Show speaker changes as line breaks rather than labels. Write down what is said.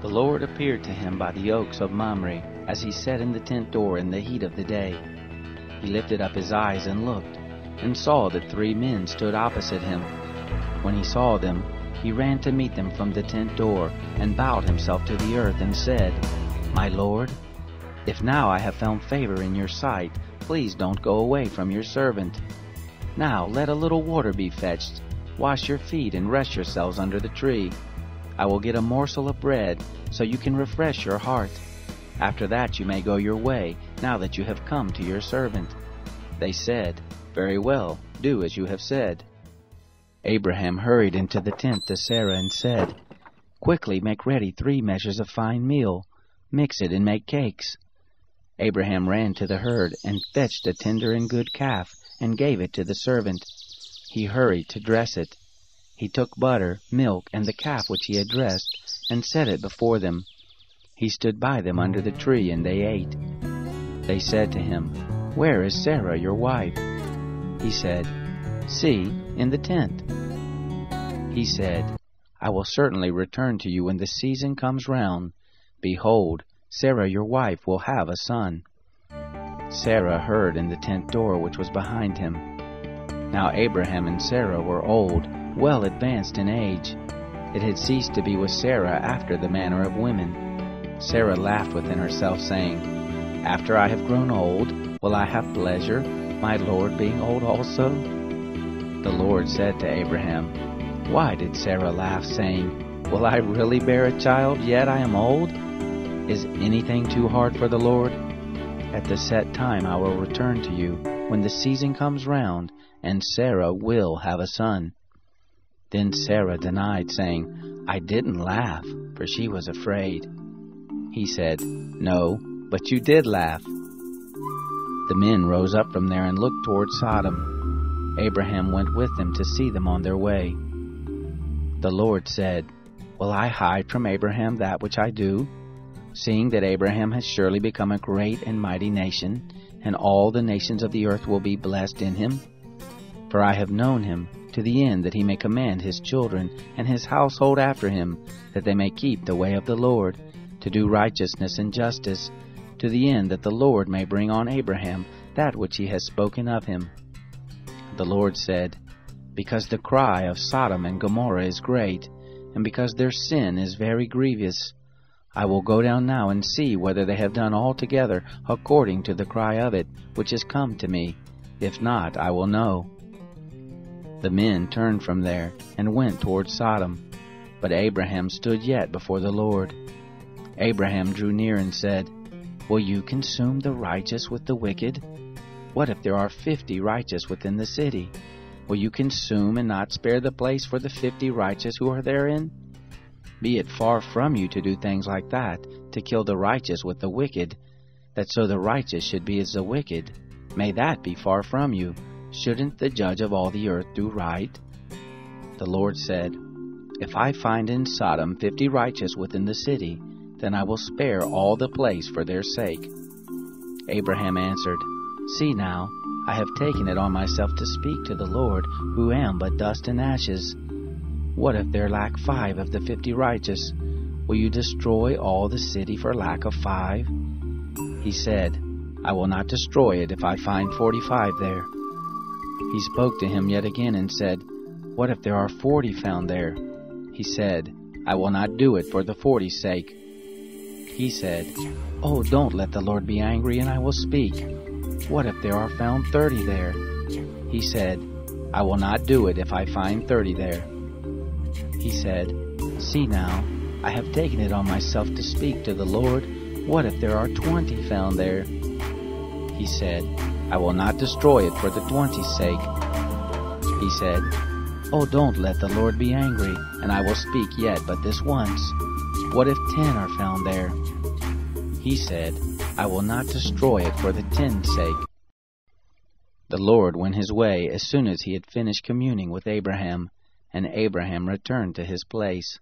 The Lord appeared to him by the oaks of Mamre, as he sat in the tent door in the heat of the day. He lifted up his eyes and looked, and saw that 3 men stood opposite him. When he saw them, he ran to meet them from the tent door, and bowed himself to the earth, and said, "My Lord, if now I have found favor in your sight, please don't go away from your servant. Now let a little water be fetched. Wash your feet and rest yourselves under the tree. I will get a morsel of bread, so you can refresh your heart. After that you may go your way, now that you have come to your servant." They said, "Very well, do as you have said." Abraham hurried into the tent to Sarah and said, "Quickly make ready 3 measures of fine meal. Mix it and make cakes." Abraham ran to the herd and fetched a tender and good calf and gave it to the servant. He hurried to dress it. He took butter, milk, and the calf which he had dressed, and set it before them. He stood by them under the tree, and they ate. They said to him, "Where is Sarah, your wife?" He said, "See, in the tent." He said, "I will certainly return to you when the season comes round. Behold, Sarah your wife will have a son." Sarah heard in the tent door which was behind him. Now Abraham and Sarah were old, well advanced in age. It had ceased to be with Sarah after the manner of women. Sarah laughed within herself, saying, "After I have grown old, will I have pleasure, my Lord being old also?" The Lord said to Abraham, "Why did Sarah laugh, saying, 'Will I really bear a child, yet I am old?' Is anything too hard for the Lord? At the set time I will return to you, when the season comes round, and Sarah will have a son." Then Sarah denied, saying, "I didn't laugh," for she was afraid. He said, "No, but you did laugh." The men rose up from there and looked toward Sodom. Abraham went with them to see them on their way. The Lord said, "Will I hide from Abraham that which I do? Seeing that Abraham has surely become a great and mighty nation, and all the nations of the earth will be blessed in him. For I have known him, to the end that he may command his children and his household after him, that they may keep the way of the Lord, to do righteousness and justice, to the end that the Lord may bring on Abraham that which he has spoken of him." The Lord said, "Because the cry of Sodom and Gomorrah is great, and because their sin is very grievous, I will go down now and see whether they have done altogether according to the cry of it, which has come to me. If not, I will know." The men turned from there and went toward Sodom, but Abraham stood yet before the Lord. Abraham drew near and said, "Will you consume the righteous with the wicked? What if there are 50 righteous within the city? Will you consume and not spare the place for the 50 righteous who are therein? Be it far from you to do things like that, to kill the righteous with the wicked, that so the righteous should be as the wicked. May that be far from you. Shouldn't the judge of all the earth do right?" The Lord said, "If I find in Sodom 50 righteous within the city, then I will spare all the place for their sake." Abraham answered, "See now, I have taken it on myself to speak to the Lord, who am but dust and ashes. What if there lack 5 of the 50 righteous? Will you destroy all the city for lack of 5? He said, "I will not destroy it if I find 45 there." He spoke to him yet again and said, "What if there are 40 found there?" He said, "I will not do it for the 40's sake." He said, "Oh, don't let the Lord be angry, and I will speak. What if there are found 30 there?" He said, "I will not do it if I find 30 there." He said, "See now, I have taken it on myself to speak to the Lord. What if there are 20 found there?" He said, "I will not destroy it for the 20's sake." He said, "Oh, don't let the Lord be angry, and I will speak yet but this once. What if 10 are found there?" He said, "I will not destroy it for the 10's sake." The Lord went his way as soon as he had finished communing with Abraham, and Abraham returned to his place.